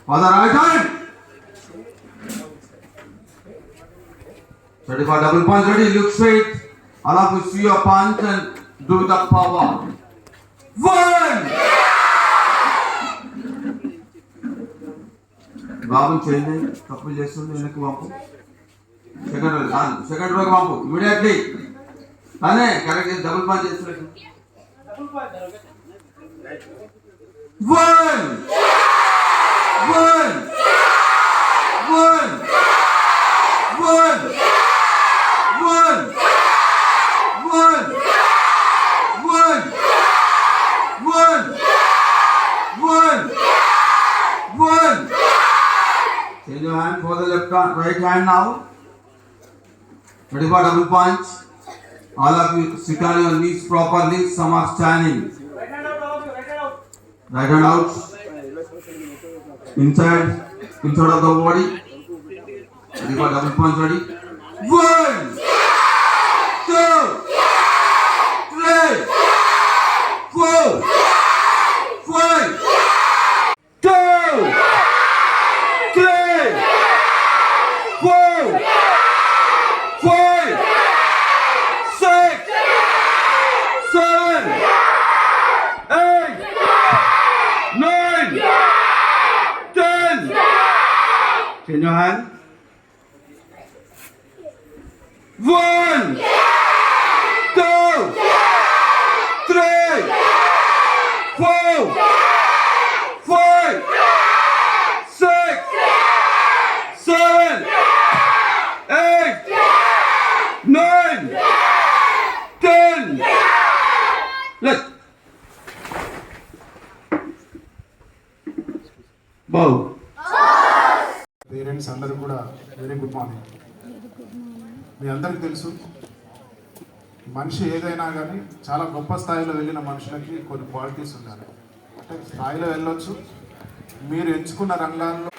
For the right hand. Ready for double punch. Ready. Look straight. Allow to see your punch and do the power. One. బాబుని చేయండి, తప్పులు చేస్తుండే వెనక్కి పంపు. Second రోకి పంపు immediately. కానీ correct double punch చేస్తున్నట్టు. One. One. One. One. One. One. One. One. One. One. Change your hand for the left hand, right hand now. Ready for double punch. All of you sit on your knees properly. Some are standing. Right hand out. Inside of the body. Ready for double punch. Ready. 1, 2, 3, 4, 5, 2, 3, 4, 5, 6, 7, 8, 9, 10. Change your hand. 1, 2, 3, 4, 5, 6, 7, 8, 9, 10. Let bow. Parents అందరూ కూడా very good morning. మీ అందరికీ తెలుసు, మనిషి ఏదైనా కానీ చాలా గొప్ప స్థాయిలో వెళ్ళిన మనుషులకి కొన్ని క్వాలిటీస్ ఉండాలి. అంటే స్థాయిలో వెళ్ళొచ్చు, మీరు ఎంచుకున్న రంగాల్లో